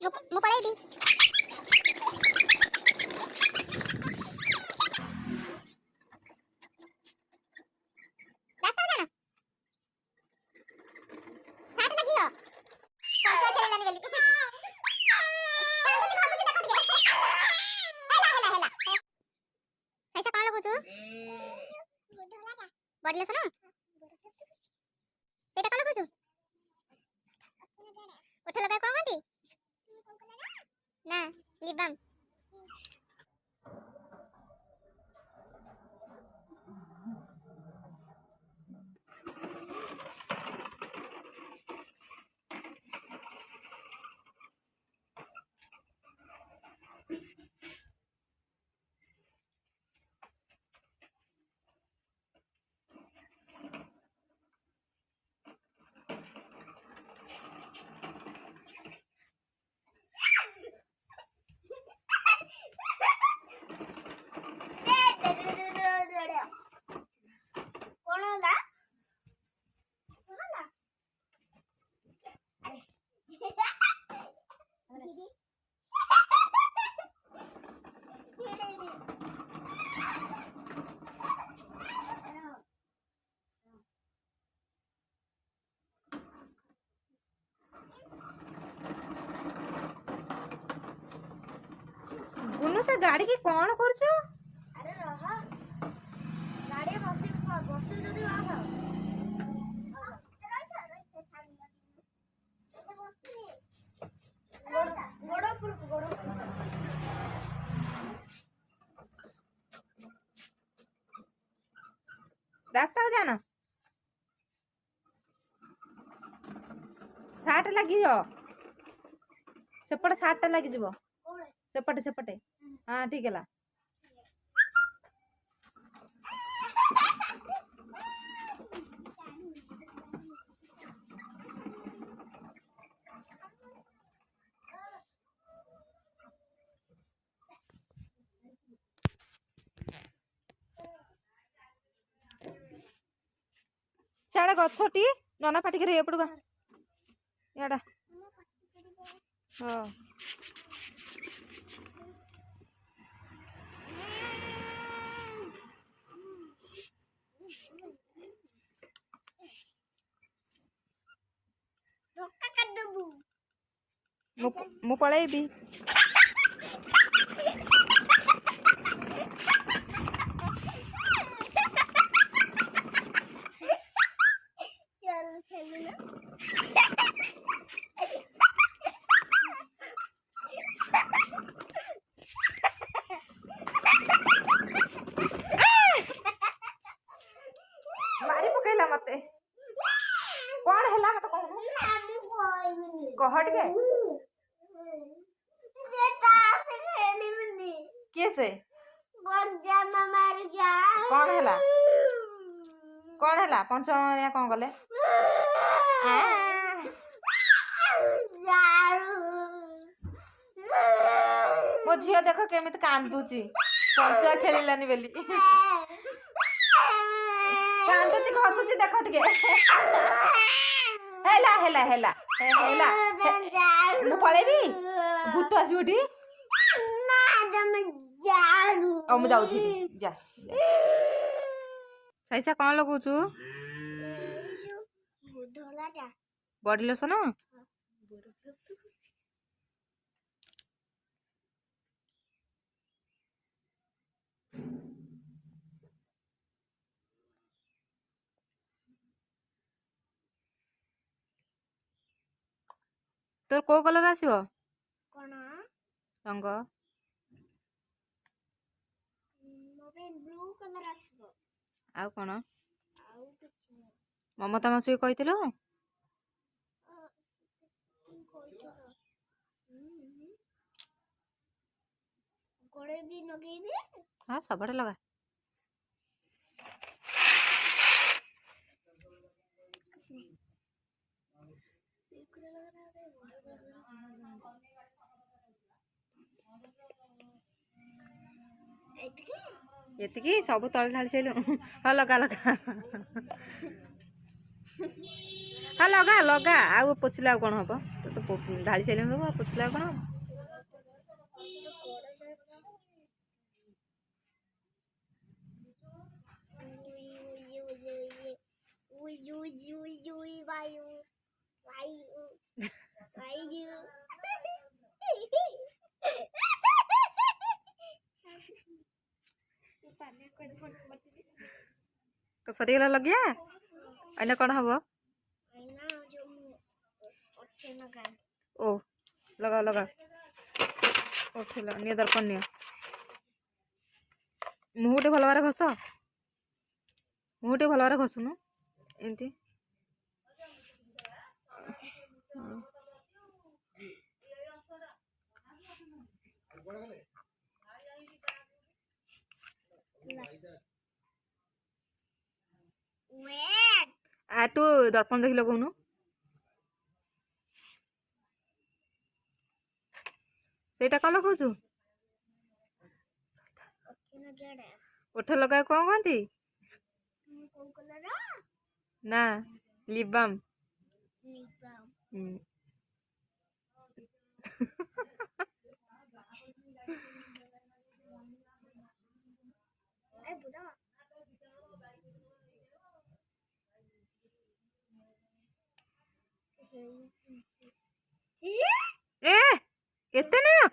ମୁଁ ପଳେଇବି। Body lotion सेटा कौन कहू ओठ लगा कौन कहती ना लिप बाम गुनु से गाड़ी की कौन करछु? अरे रहा गाड़ी बसी बसी जदी आ रास्ता हो जाना साट लगी जो सेपटे साट लगी जीवो सेपटे सेपटे हाँ ठीक है सियाड़े गछटी नना पाटिक एपड़का याडा हाँ मु पळेबी मारी पकेला मते कौन हला मत कह टिके कैसे कौन हला पंचम कौन गले मो झियो देख केमिति कांदुची पंचुआ खेलिलानी बेली कांदुची घसुची देख टिके हेला हेला हेला हेला मु पळेबी भूत आसीबटी ओ मु जाउछी जा सैसा कौन लगौछु बॉडी लोशन तोर को कलर आसीबो रंग ब्लू कलर आसीबो आउ कोन ममता मासी कहितलो गोड़े भी लगेबी हाँ सबड़े लगा एतिकी सब तले ढाली साइलु हाँ लगा लगा हाँ लगा लगा आउ पोछिले आ कौन हम तो ढाली सारे सब पोछला कौन सरीगला लगिया अने कौन हम ओ लगा लगा उठिल निये दर्पण नियो मुहटे भल भाव घस मुहटे भल भाव घसुनु एमती आ तू दर्पण देख लगौनु सेटा कौन लगौछु ओठ लगा कौन कहती ना लिबाम ए एते ना